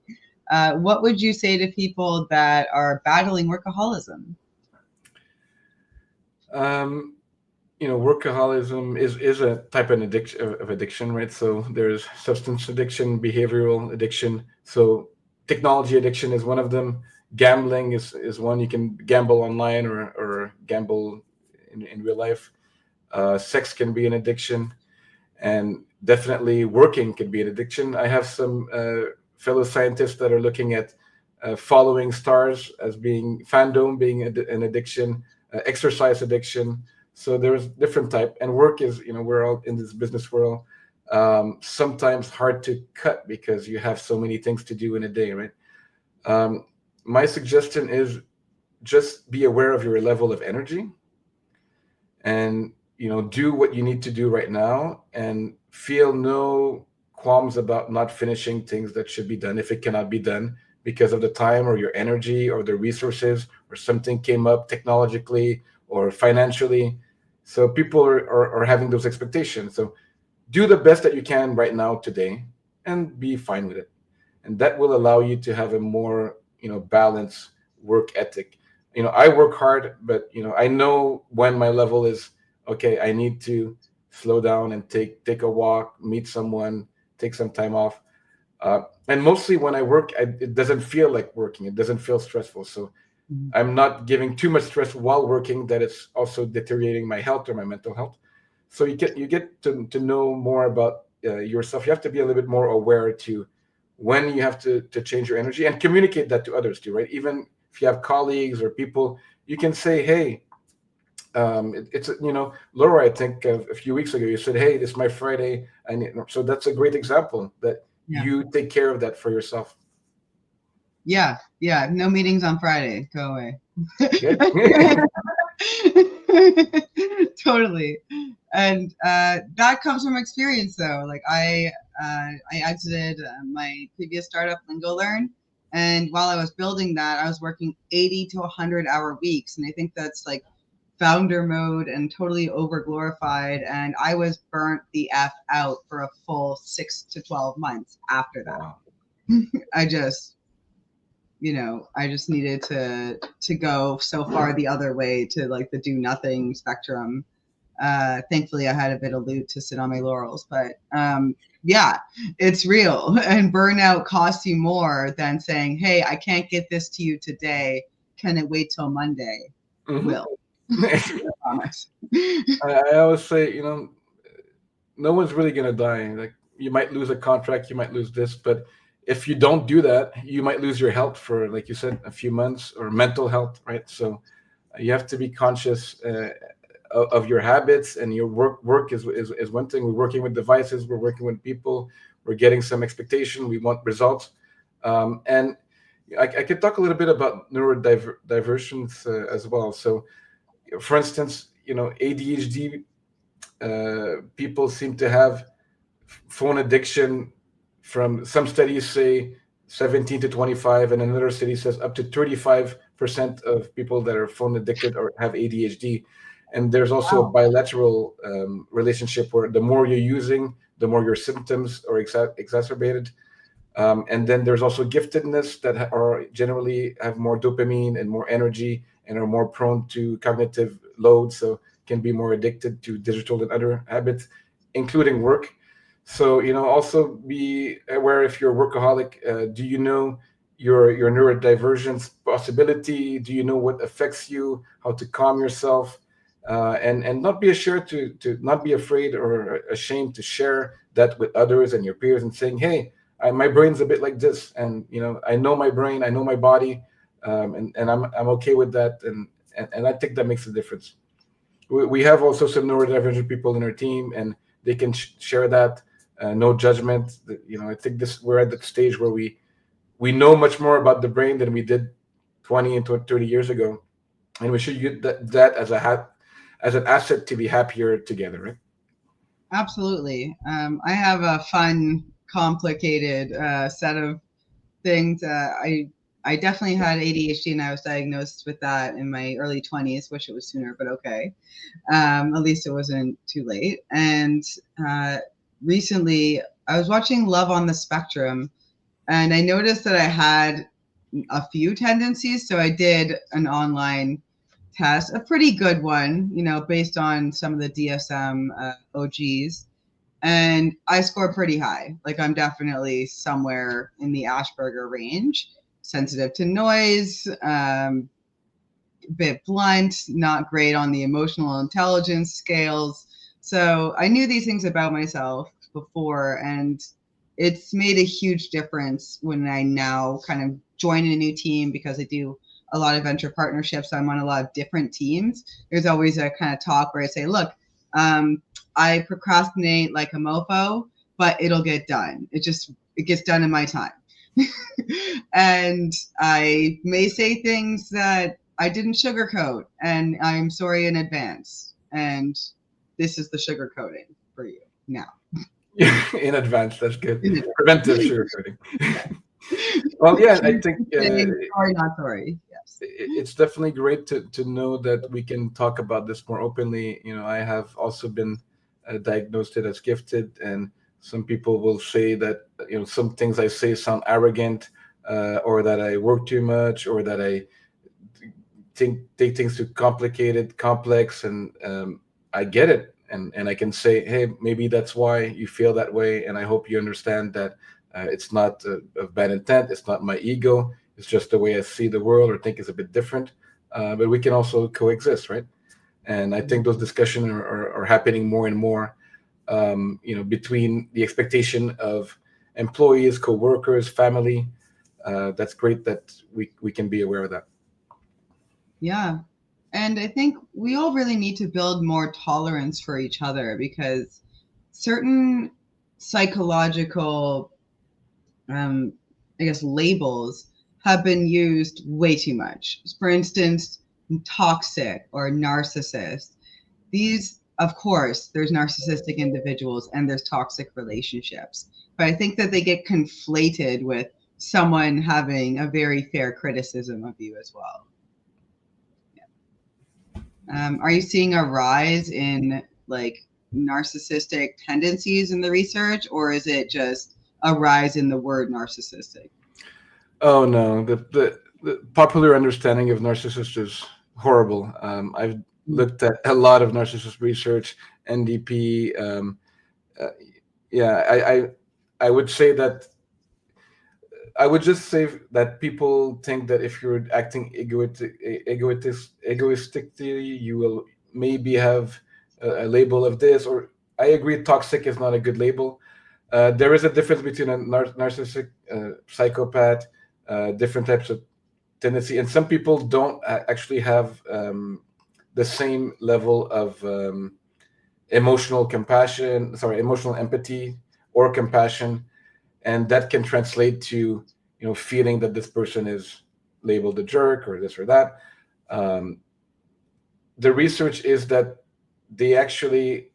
What would you say to people that are battling workaholism? Workaholism is a type of addiction, right? So there's substance addiction, behavioral addiction. So technology addiction is one of them. Gambling is one. You can gamble online or gamble in real life. Sex can be an addiction, and definitely working can be an addiction. I have some fellow scientists that are looking at following stars as being fandom, being an addiction, exercise addiction. So there's different type, and work is, we're all in this business world. Sometimes hard to cut because you have so many things to do in a day, right? Um, my suggestion is just be aware of your level of energy, and do what you need to do right now, and feel no qualms about not finishing things that should be done if it cannot be done because of the time or your energy or the resources, or something came up technologically or financially. So people are having those expectations. So do the best that you can right now today, and be fine with it, and that will allow you to have a more balanced work ethic. I work hard, but I know when my level is okay. I need to slow down and take a walk, meet someone, take some time off. And mostly when I work, it doesn't feel like working, it doesn't feel stressful. So Mhm. I'm not giving too much stress while working that it's also deteriorating my health or my mental health. So you get to know more about yourself. You have to be a little bit more aware to when you have to change your energy, and communicate that to others too, right? Even if you have colleagues or people, you can say, hey, it's Laura, I think a few weeks ago you said, hey, this is my Friday, and so that's a great example that Yeah. you take care of that for yourself. Yeah. Yeah. No meetings on Friday. Go away. Good. Totally. And that comes from experience, though. Like I exited my previous startup, Lingo Learn, and while I was building that, I was working 80 to 100-hour weeks, and I think that's like founder mode and totally over glorified. And I was burnt the f out for a full 6 to 12 months after Wow. that. I just I just needed to go so far the other way to like the do nothing spectrum. Thankfully, I had a bit of loot to sit on my laurels, but yeah, it's real. And burnout costs you more than saying, "Hey, I can't get this to you today. Can it wait till Monday?" Hmm. Will. I promise. I always say, no one's really gonna die. Like, you might lose a contract, you might lose this, but if you don't do that, you might lose your health for, like you said, a few months, or mental health, right? So you have to be conscious of your habits, and your work is one thing. We're working with devices, we're working with people, we're getting some expectation, we want results. And I could talk a little bit about neurodiversions as well. So for instance, ADHD people seem to have phone addiction. From some studies say 17 to 25, and another study says up to 35% of people that are phone addicted or have ADHD. And there's also a Wow. bilateral relationship where the more you're using, the more your symptoms are exacerbated. And then there's also giftedness that are generally have more dopamine and more energy, and are more prone to cognitive load, so can be more addicted to digital and other habits, including work. So also be aware if you're a workaholic. Do you know your neurodivergence possibility? Do you know what affects you? How to calm yourself, and not be assured to not be afraid or ashamed to share that with others and your peers, and saying, hey, my brain's a bit like this, and I know my brain, I know my body, and I'm okay with that, and I think that makes a difference. We have also some neurodivergent people in our team, and they can share that, no judgment. I think this we're at the stage where we know much more about the brain than we did 20 and 30 years ago, and we should use that as as an asset to be happier together, right? Absolutely. I have a fun, complicated set of things. I definitely had ADHD, and I was diagnosed with that in my early 20s. Wish it was sooner, but okay. At least it wasn't too late. And uh, recently, I was watching Love on the Spectrum, and I noticed that I had a few tendencies. So I did an online test, a pretty good one, based on some of the DSM OGs. And I score pretty high. Like, I'm definitely somewhere in the Asperger range, sensitive to noise, bit blunt, not great on the emotional intelligence scales. So I knew these things about myself before, and it's made a huge difference when I now kind of join a new team, because I do a lot of venture partnerships. So I'm on a lot of different teams. There's always a kind of talk where I say, look, I procrastinate like a mofo, but it'll get done. It gets done in my time. And I may say things that I didn't sugarcoat, and I'm sorry in advance. And this is the sugarcoating for you now. In advance, that's good. Preventive sugarcoating. Well, yeah, I think sorry, not sorry. Yes. It's definitely great to know that we can talk about this more openly. I have also been diagnosed as gifted, and some people will say that some things I say sound arrogant, or that I work too much, or that I take things too complicated, complex, and I get it, and I can say, hey, maybe that's why you feel that way, and I hope you understand that it's not of bad intent, it's not my ego, it's just the way I see the world or think is a bit different, but we can also coexist, right? And I think those discussions are happening more and more, between the expectation of employees, co-workers, family. That's great that we can be aware of that. Yeah. And I think we all really need to build more tolerance for each other, because certain psychological, I guess, labels have been used way too much. For instance, toxic or narcissist. These, of course, there's narcissistic individuals and there's toxic relationships. But I think that they get conflated with someone having a very fair criticism of you as well. Are you seeing a rise in like narcissistic tendencies in the research, or is it just a rise in the word narcissistic? Oh no, the popular understanding of narcissist is horrible. I've looked at a lot of narcissist research, NDP. Yeah, I would say that I would just say that people think that if you're acting egoistically, you will maybe have a label of this. Or I agree, toxic is not a good label. There is a difference between a narcissistic psychopath, different types of tendency, and some people don't actually have the same level of emotional empathy or compassion, and that can translate to feeling that this person is labeled a jerk or this or that. The research is that they actually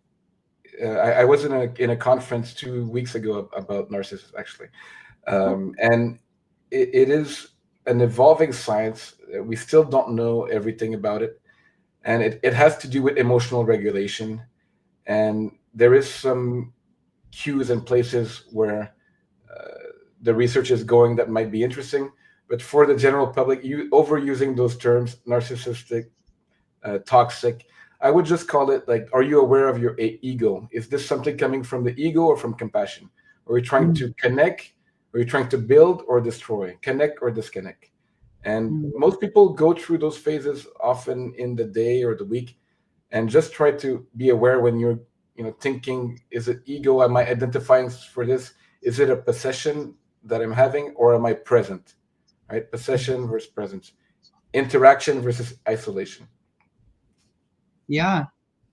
I was in a conference 2 weeks ago about narcissists, actually, and it is an evolving science. We still don't know everything about it, and it has to do with emotional regulation, and there is some cues and places where the research is going that might be interesting. But for the general public, overusing those terms, narcissistic, toxic, I would just call it like, are you aware of your ego? Is this something coming from the ego or from compassion? Are you trying to connect? Are you trying to build or destroy? Connect or disconnect? And most people go through those phases often in the day or the week, and just try to be aware when you're thinking, is it ego? Am I identifying for this? Is it a possession that I'm having, or am I present? Right? Possession versus presence. Interaction versus isolation. Yeah.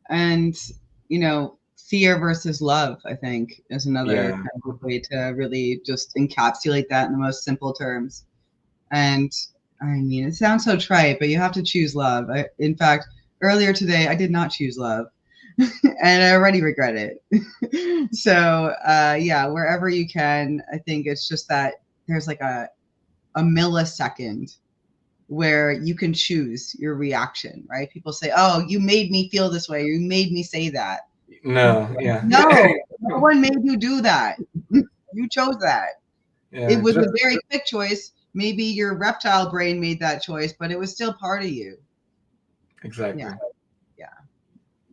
And, fear versus love, I think, is another kind of way to really just encapsulate that in the most simple terms. And I mean, it sounds so trite, but you have to choose love. In fact, earlier today, I did not choose love. And I already regret it. So, yeah, wherever you can, I think it's just that there's like a millisecond where you can choose your reaction, right? People say, oh, you made me feel this way. You made me say that. No, yeah. No, no one made you do that. You chose that. Yeah, it was a very quick choice. Maybe your reptile brain made that choice, but it was still part of you. Exactly. Yeah, yeah,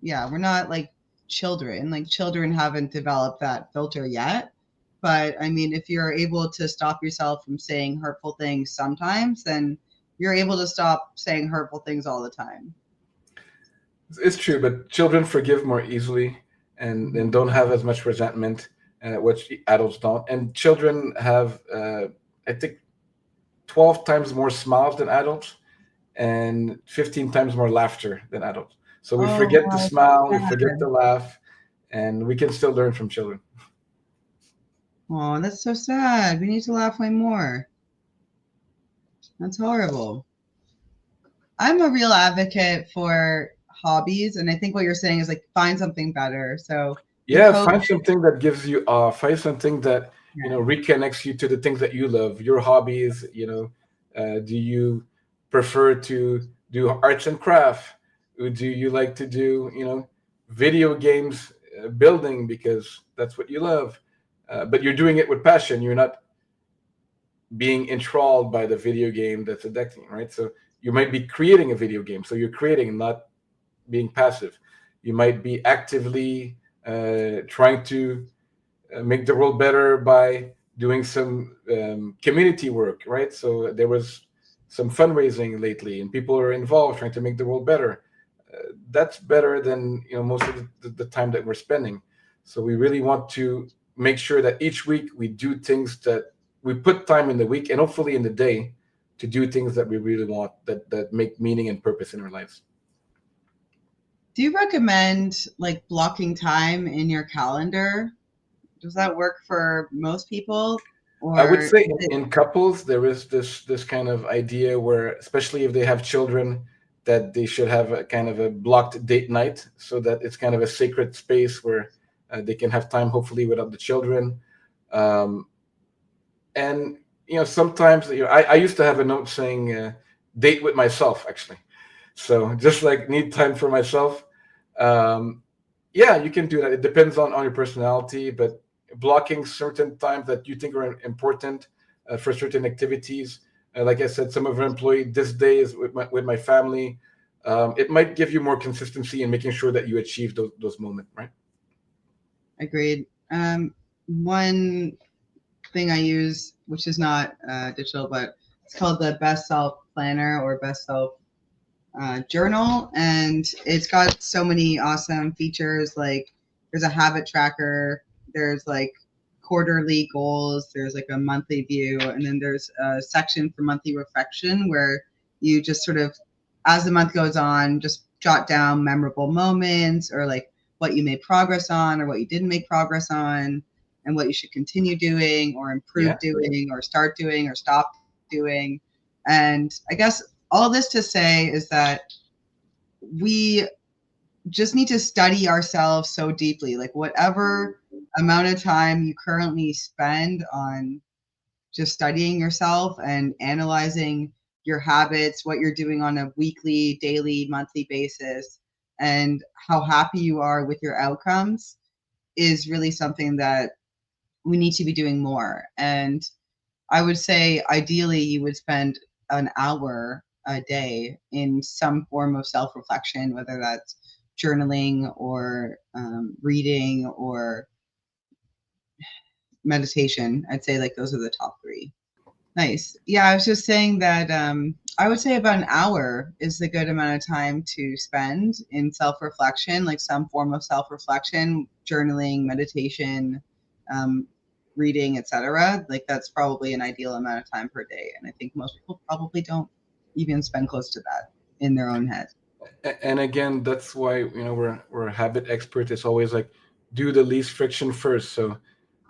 yeah. We're not like children. Like children haven't developed that filter yet. But I mean, if you're able to stop yourself from saying hurtful things sometimes, then you're able to stop saying hurtful things all the time. It's true, but children forgive more easily and Mhm. don't have as much resentment, which adults don't. And children have, I think, 12 times more smiles than adults and 15 times more laughter than adults. So we Oh, forget to wow, that's smile, we so forget to sad. laugh, and we can still learn from children. Oh, that's so sad. We need to laugh way more. That's horrible. I'm a real advocate for hobbies, and I think what you're saying is like find something better. So with Yeah, COVID, find something that gives you find something that reconnects you to the things that you love, your hobbies. Do you prefer to do arts and craft? Or do you like to do video games, building because that's what you love? But you're doing it with passion. You're not being enthralled by the video game that's addicting, right? So you might be creating a video game, so you're creating, not being passive. You might be actively trying to make the world better by doing some community work, right? So there was some fundraising lately, and people are involved trying to make the world better. That's better than most of the time that we're spending. So we really want to make sure that each week we do things that we put time in the week and hopefully in the day to do things that we really want, that make meaning and purpose in our lives. do you recommend like blocking time in your calendar? Does that work for most people, I would or say is it in couples there is this kind of idea where, especially if they have children, that they should have a kind of a blocked date night, so that it's kind of a sacred space where they can have time, hopefully without the children. Um, and sometimes I used to have a note saying date with myself, actually. So just like need time for myself. um, yeah, you can do that. It depends on your personality, but blocking certain times that you think are important for certain activities. Like I said, some of our employee this day is with my family. It might give you more consistency in making sure that you achieve those moments, right? agreed? One thing I use, which is not digital, but it's called the Best Self Planner or Best Self journal, and it's got so many awesome features. Like there's a habit tracker, there's like quarterly goals, there's like a monthly view, and then there's a section for monthly reflection where you just sort of, as the month goes on, just jot down memorable moments or like what you made progress on or what you didn't make progress on and what you should continue doing or improve Yeah. doing or start doing or stop doing. And I guess all this to say is that we just need to study ourselves so deeply. Like, whatever amount of time you currently spend on just studying yourself and analyzing your habits, what you're doing on a weekly, daily, monthly basis, and how happy you are with your outcomes is really something that we need to be doing more. And I would say ideally you would spend an hour a day in some form of self reflection, whether that's journaling or reading or meditation. I'd say like those are the top three. Nice. Yeah, I was just saying that I would say about an hour is a good amount of time to spend in self reflection, like some form of self reflection, journaling, meditation, um, reading, etc. Like that's probably an ideal amount of time per day. And I think most people probably don't even spend close to that in their own head. And again, that's why we're a habit expert. It's always like do the least friction first. So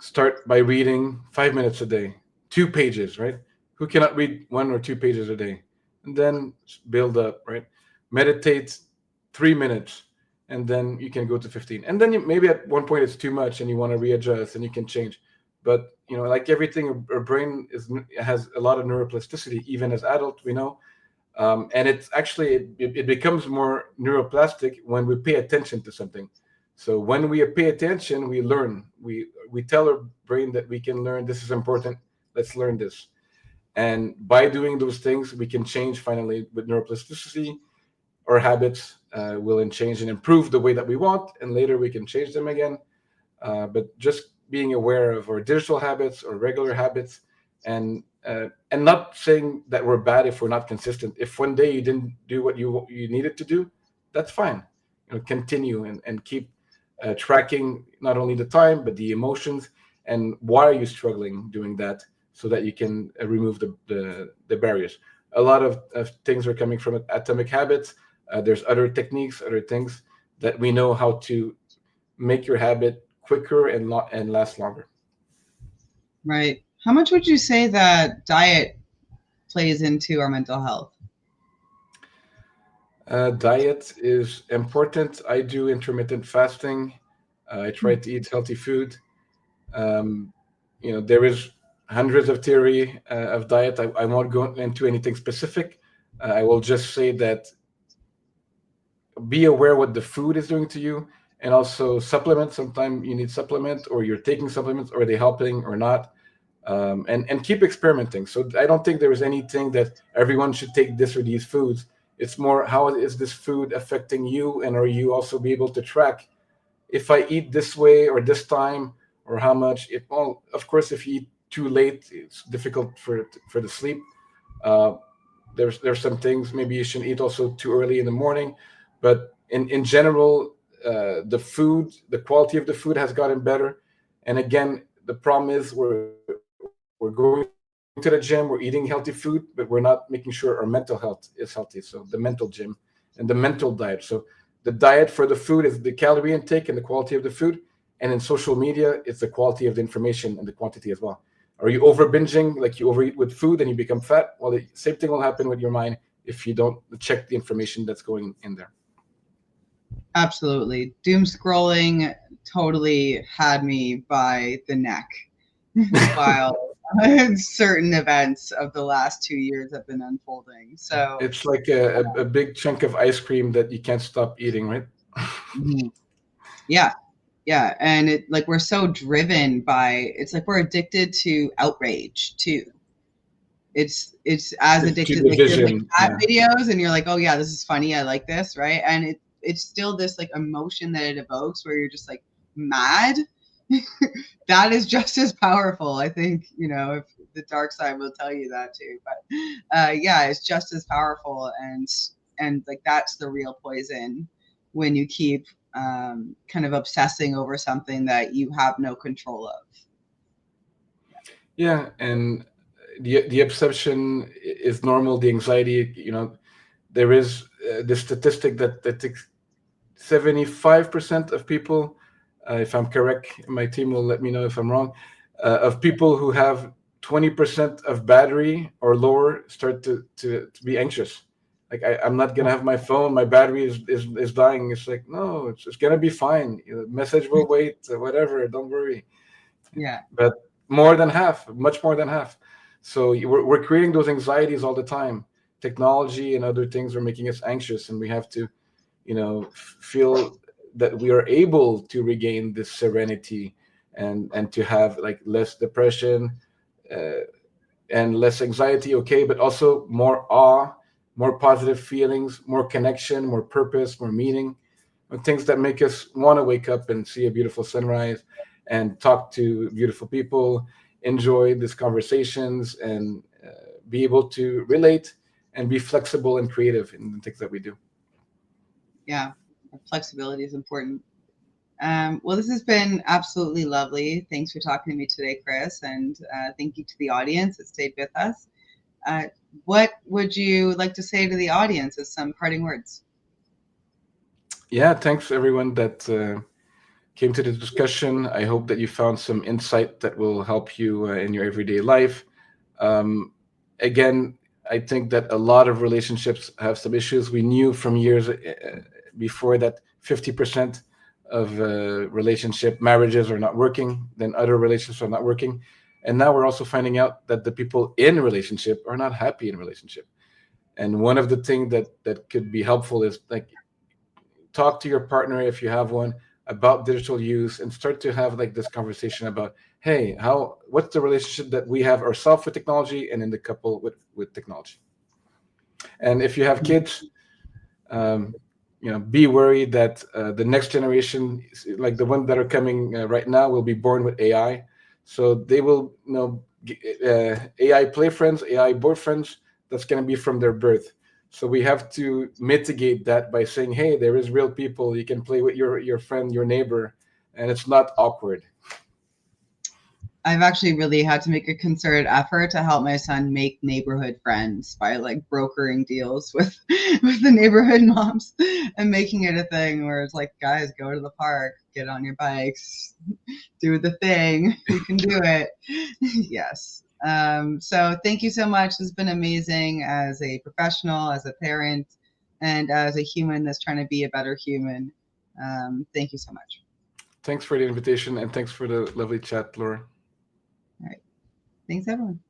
start by reading 5 minutes a day, 2 pages, right? Who cannot read 1 or 2 pages a day? And then build up, right? Meditate 3 minutes, and then you can go to 15. And then maybe at one point it's too much, and you want to readjust, and you can change. But like everything, our brain has a lot of neuroplasticity. Even as adults, we know, and it's actually it becomes more neuroplastic when we pay attention to something. So when we pay attention, we learn. We tell our brain that we can learn. This is important. Let's learn this. And by doing those things, we can change finally with neuroplasticity. our habits will change and improve the way that we want, and later we can change them again. But just being aware of our digital habits or regular habits, and not saying that we're bad if we're not consistent. If one day you didn't do what you needed to do, that's fine. Continue and keep tracking not only the time but the emotions, and why are you struggling doing that, so that you can remove the barriers. A lot of things are coming from atomic habits. There's other techniques, other things that we know how to make your habit quicker and last longer. Right. How much would you say that diet plays into our mental health? Diet is important. I do intermittent fasting. I try to eat healthy food. Um, there is hundreds of theory of diet. I won't go into anything specific. I will just say that be aware what the food is doing to you, and also supplement. Sometimes you need supplement, or you're taking supplements, or are they helping or not? And keep experimenting. So I don't think there is anything that everyone should take this or these foods. It's more, how is this food affecting you, and are you also be able to track if I eat this way or this time, or how much? Well, of course, if you eat too late, it's difficult for the sleep. Uh, there's some things maybe you shouldn't eat also too early in the morning, but in general, the quality of the food has gotten better. And again, the problem is we're going to the gym, we're eating healthy food, but we're not making sure our mental health is healthy. So the mental gym and the mental diet. So the diet for the food is the calorie intake and the quality of the food. And in social media, it's the quality of the information and the quantity as well. Are you over binging, like you overeat with food and you become fat? Well, the same thing will happen with your mind if you don't check the information that's going in there. Absolutely. Doom scrolling totally had me by the neck while certain events of the last 2 years have been unfolding. So, It's like a big chunk of ice cream that you can't stop eating, right? mhm. Yeah, yeah. And it like we're so driven by it's like we're addicted to outrage too. It's as To addicted the like there's like vision, cat yeah. videos and you're like, oh yeah, this is funny, I like this, right? And it's still this like emotion that it evokes where you're just like mad. That is just as powerful, I think. If the dark side will tell you that too, but yeah, it's just as powerful, and like that's the real poison when you keep kind of obsessing over something that you have no control of. Yeah, and the obsession is normal. The anxiety, there is this statistic that 75% of people, if I'm correct, my team will let me know if I'm wrong, of people who have 20% of battery or lower start to be anxious. Like, I'm not gonna have my phone, my battery is dying. It's like, no, it's gonna be fine. Message will wait, whatever. Don't worry. Yeah. But more than half, much more than half. So we're creating those anxieties all the time. Technology and other things are making us anxious, and we have to feel that we are able to regain this serenity, and to have like less depression, uh, and less anxiety, okay, but also more awe, more positive feelings, more connection, more purpose, more meaning, things that make us want to wake up and see a beautiful sunrise and talk to beautiful people, enjoy these conversations, and be able to relate and be flexible and creative in the things that we do. Yeah, flexibility is important. Well, this has been absolutely lovely. Thanks for talking to me today, Chris, and thank you to the audience that stayed with us. Uh, what would you like to say to the audience as some parting words? Yeah, thanks everyone that came to the discussion. I hope that you found some insight that will help you in your everyday life. Um, Again, I think that a lot of relationships have some issues. We knew from years before that 50% of relationship marriages are not working, then other relationships are not working. And now we're also finding out that the people in relationship are not happy in relationship. And one of the things that could be helpful is like talk to your partner if you have one about digital use, and start to have like this conversation about, hey, what's the relationship that we have ourselves with technology, and in the couple with technology. And if you have kids, Be worried that the next generation, like the ones that are coming right now, will be born with AI. So they will, AI play friends, AI boyfriends. That's going to be from their birth. So we have to mitigate that by saying, hey, there is real people. You can play with your friend, your neighbor, and it's not awkward. I've actually really had to make a concerted effort to help my son make neighborhood friends by like brokering deals with with the neighborhood moms and making it a thing where it's like, guys, go to the park, get on your bikes, do the thing, you can do it. Yes. So thank you so much. It's been amazing as a professional, as a parent, and as a human that's trying to be a better human. Thank you so much. Thanks for the invitation and thanks for the lovely chat, Laura. All right. Thanks, everyone.